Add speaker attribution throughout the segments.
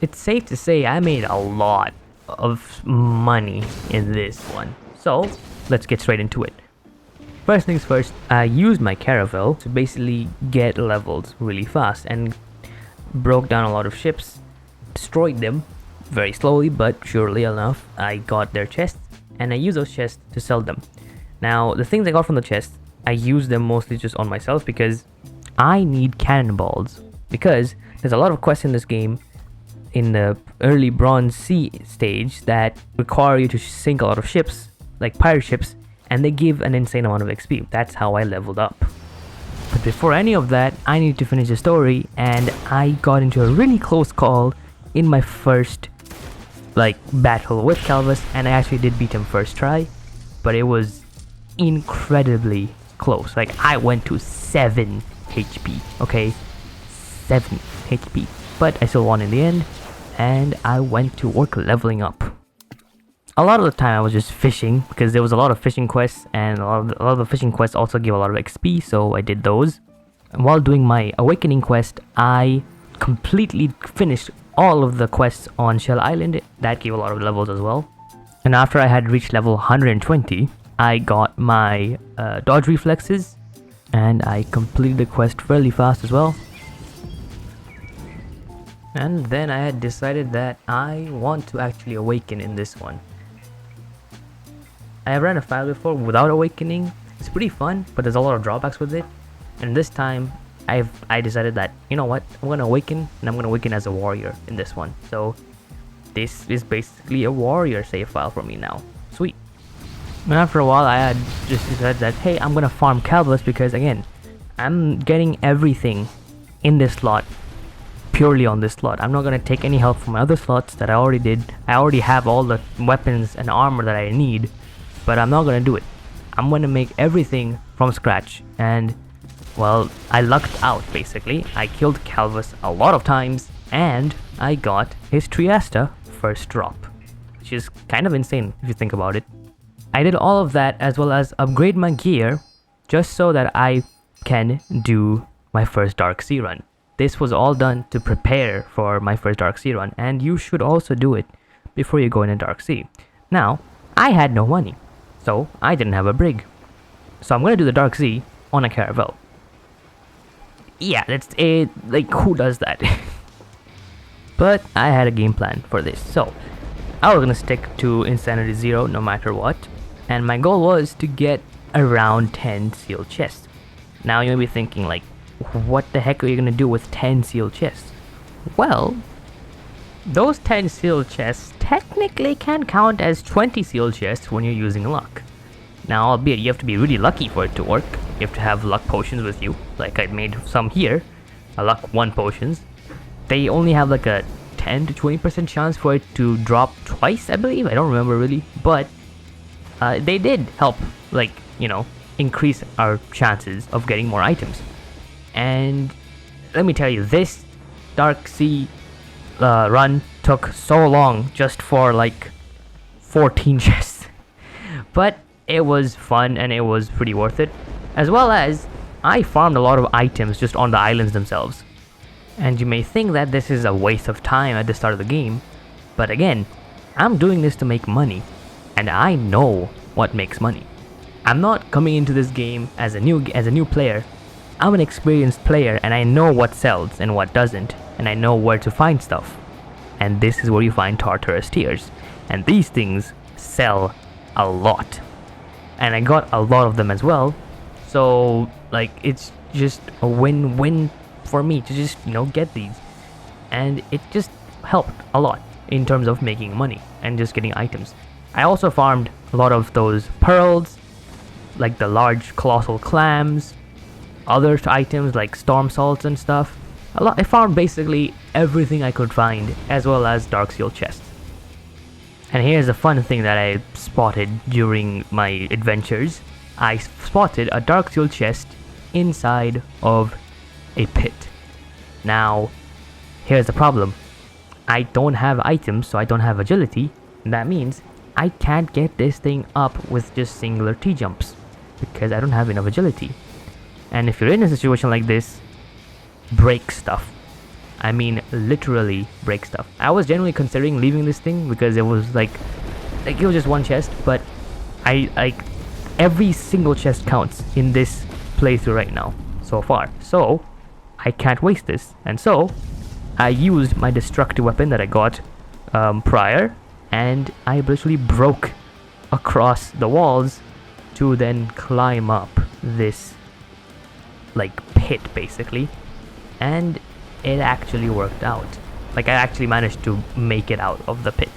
Speaker 1: it's safe to say I made a lot of money in this one. So let's get straight into it. First things first, I used my CARAVEL to basically get levels really fast and broke down a lot of ships, destroyed them very slowly but surely enough. I got their chests and I used those chests to sell them. Now the things I got from the chests, I used them mostly just on myself because I need cannonballs, because there's a lot of quests in this game in the early Bronze Sea stage that require you to sink a lot of ships, like pirate ships, and they give an insane amount of XP. That's how I leveled up. But before any of that, I need to finish the story, and I got into a really close call in my first battle with Calvus, and I actually did beat him first try, but it was incredibly close. Like, I went to 7 HP, okay? 7 HP. But I still won in the end, and I went to work leveling up. A lot of the time I was just fishing, because there was a lot of fishing quests, and a lot of the fishing quests also give a lot of XP, so I did those. And while doing my awakening quest, I completely finished all of the quests on Shell Island. That gave a lot of levels as well. And after I had reached level 120, I got my dodge reflexes, and I completed the quest fairly fast as well. And then I had decided that I want to actually awaken in this one. I have ran a file before without awakening. It's pretty fun, but there's a lot of drawbacks with it. And this time, I decided that, you know what, I'm gonna awaken, and I'm gonna awaken as a warrior in this one. So this is basically a warrior save file for me now. Sweet. And after a while, I had just decided that, hey, I'm gonna farm Calvus, because again, I'm getting everything in this slot purely on this slot. I'm not gonna take any help from my other slots that I already did. I already have all the weapons and armor that I need, but I'm not gonna do it. I'm gonna make everything from scratch, and well, I lucked out basically. I killed Calvus a lot of times, and I got his Triasta first drop, which is kind of insane if you think about it. I did all of that as well as upgrade my gear just so that I can do my first Dark Sea run. This was all done to prepare for my first Dark Sea run, and you should also do it before you go into Dark Sea. Now, I had no money, so I didn't have a brig. So I'm gonna do the Dark Sea on a CARAVEL. Yeah, that's it. Like, who does that? But I had a game plan for this, so I was gonna stick to Insanity 0 no matter what, and my goal was to get around 10 sealed chests. Now you may be thinking, like, what the heck are you gonna do with 10 sealed chests? Well, those 10 sealed chests technically can count as 20 sealed chests when you're using luck. Now, albeit you have to be really lucky for it to work. You have to have luck potions with you, like I made some here, luck 1 potions. They only have like a 10 to 20% chance for it to drop twice, I believe. I don't remember really, but they did help, like, you know, increase our chances of getting more items. And let me tell you, this Dark Sea run took so long just for like 14 chests. But it was fun and it was pretty worth it. As well as, I farmed a lot of items just on the islands themselves. And you may think that this is a waste of time at the start of the game, but again, I'm doing this to make money, and I know what makes money. I'm not coming into this game as a new player. I'm an experienced player, and I know what sells and what doesn't, and I know where to find stuff. And this is where you find Tartarus Tears, and these things sell a lot. And I got a lot of them as well, so like, it's just a win-win for me to just, you know, get these. And it just helped a lot in terms of making money and just getting items. I also farmed a lot of those pearls, like the large colossal clams, other items like storm salts and stuff. I farmed basically everything I could find, as well as dark seal chests. And here's a fun thing that I spotted during my adventures. I spotted a dark seal chest inside of a pit. Now, here's the problem. I don't have items, so I don't have agility, and that means I can't get this thing up with just singular T-jumps, because I don't have enough agility. And if you're in a situation like this, break stuff. I mean literally break stuff. I was genuinely considering leaving this thing because it was like it was just one chest, but I like every single chest counts in this playthrough right now so far. So I can't waste this, and so I used my destructive weapon that I got prior, and I literally broke across the walls to then climb up this like pit basically, and it actually worked out. Like I actually managed to make it out of the pit.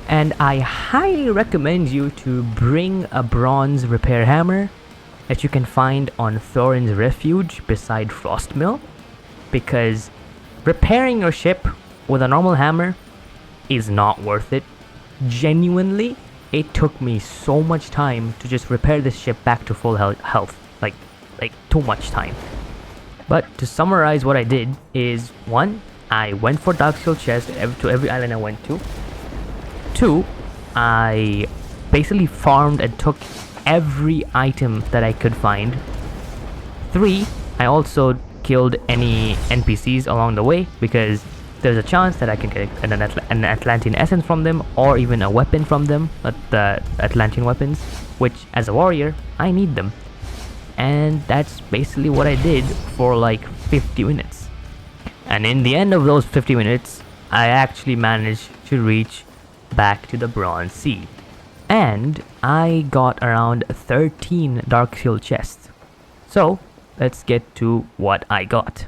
Speaker 1: And I highly recommend you to bring a bronze repair hammer that you can find on Thorin's Refuge beside Frostmill, because repairing your ship with a normal hammer is not worth it. Genuinely, it took me so much time to just repair this ship back to full health. Like too much time. But to summarize what I did is, 1, I went for Dark Seal chest to every island I went to. 2, I basically farmed and took every item that I could find. 3, I also killed any NPCs along the way because there's a chance that I can get an Atlantean essence from them, or even a weapon from them, the Atlantean weapons, which as a warrior, I need them. And that's basically what I did for like 50 minutes. And in the end of those 50 minutes, I actually managed to reach back to the Bronze Sea. And I got around 13 Dark Seal chests. So, let's get to what I got.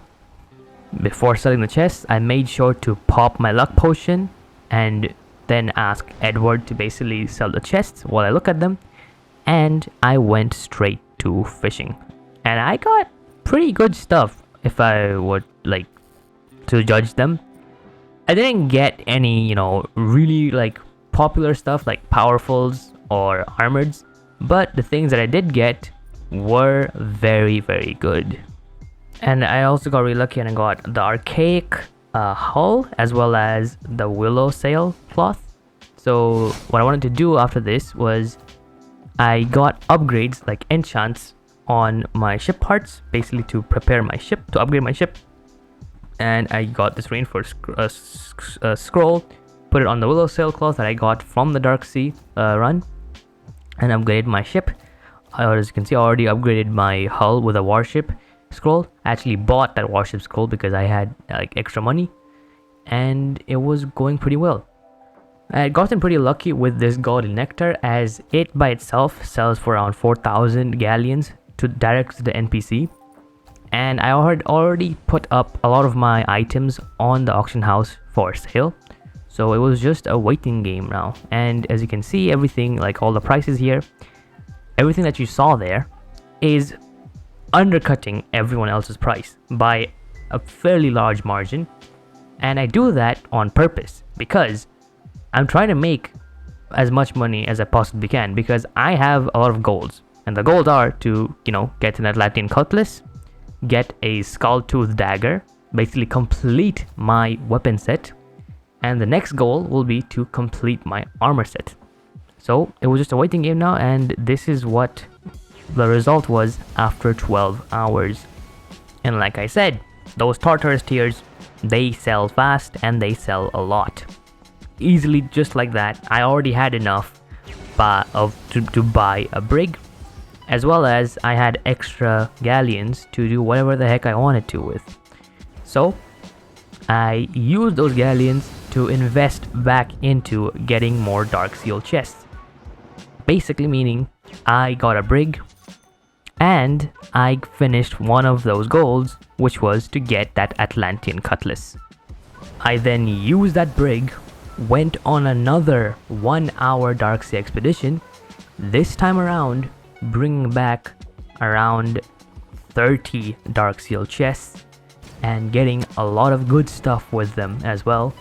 Speaker 1: Before selling the chests, I made sure to pop my luck potion and then ask Edward to basically sell the chests while I look at them. And I went straight to fishing. And I got pretty good stuff if I would like to judge them. I didn't get any, really like popular stuff like powerfuls or armoreds, but the things that I did get were very, very good. And I also got really lucky and I got the archaic hull as well as the willow sail cloth. So what I wanted to do after this was I got upgrades like enchants on my ship parts, basically to prepare my ship, to upgrade my ship. And I got this reinforced scroll, put it on the willow sail cloth that I got from the Dark Sea run, and upgraded my ship. As you can see, I already upgraded my hull with a warship scroll. I actually bought that warship scroll because I had like extra money, and it was going pretty well. I had gotten pretty lucky with this golden nectar, as it by itself sells for around 4,000 galleons direct to the NPC. And I had already put up a lot of my items on the auction house for sale, so it was just a waiting game now. And as you can see, everything, like all the prices here, everything that you saw there is undercutting everyone else's price by a fairly large margin. And I do that on purpose because I'm trying to make as much money as I possibly can, because I have a lot of goals, and the goals are to get an Atlantean cutlass, get a skull tooth dagger, basically complete my weapon set, and the next goal will be to complete my armor set. So it was just a waiting game now, and this is what the result was after 12 hours. And like I said, those Tartarus tiers, they sell fast and they sell a lot. Easily, just like that, I already had enough to buy a brig, as well as I had extra galleons to do whatever the heck I wanted to with. So I used those galleons to invest back into getting more Dark Seal chests. Basically meaning I got a brig and I finished one of those goals, which was to get that Atlantean cutlass. I then used that brig, went on another 1-hour Dark Sea expedition, this time around bringing back around 30 Dark Seal chests and getting a lot of good stuff with them as well.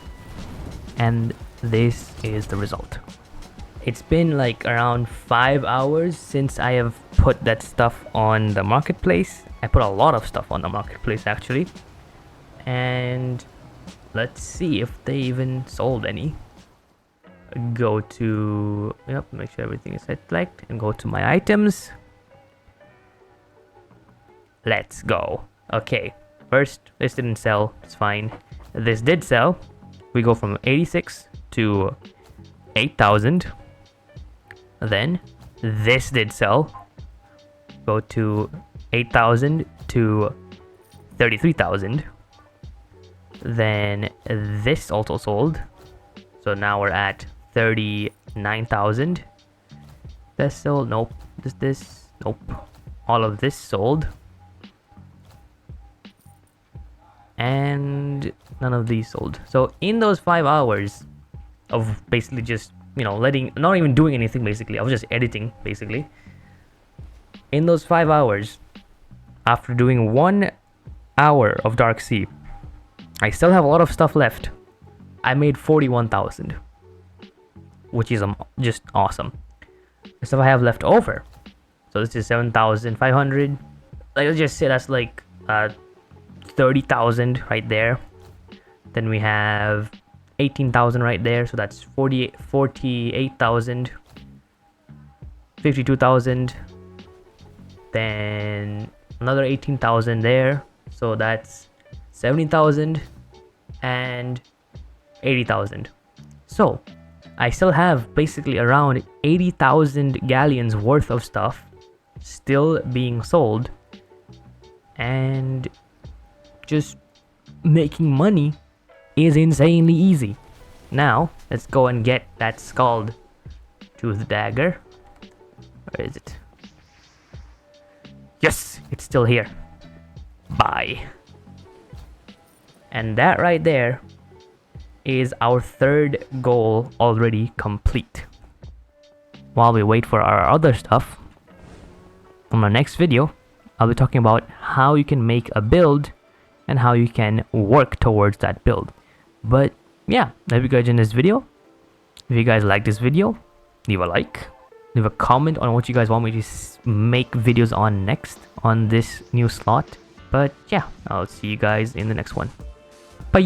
Speaker 1: And this is the result. It's been like around 5 hours since I have put that stuff on the marketplace. I put a lot of stuff on the marketplace actually, and let's see if they even sold any. Go to, make sure everything is select and go to my items. Let's go. Okay, first this didn't sell, it's fine. This did sell. We go from 86 to 8,000. Then this did sell. Go to 8,000 to 33,000. Then this also sold. So now we're at 39,000. This sold. Nope. This. Nope. All of this sold. And none of these sold. So in those 5 hours of basically just, you know, not even doing anything basically, I was just editing basically. In those 5 hours, after doing 1 hour of Dark Sea, I still have a lot of stuff left. I made 41,000, which is just awesome. The stuff I have left over, so this is 7,500. Like, let's just say that's like 30,000 right there. Then we have 18,000 right there, so that's 48,000, 52,000. Then another 18,000 there, so that's 70,000 and 80,000. So I still have basically around 80,000 galleons worth of stuff still being sold, and just making money is insanely easy. Now let's go and get that scald tooth dagger. Where is it? Yes, it's still here. Bye. And that right there is our 3rd goal already complete. While we wait for our other stuff, on my next video, I'll be talking about how you can make a build and how you can work towards that build. But yeah, I hope you guys enjoyed this video. If you guys like this video, leave a like, leave a comment on what you guys want me to make videos on next on this new slot. But yeah, I'll see you guys in the next one. Bye.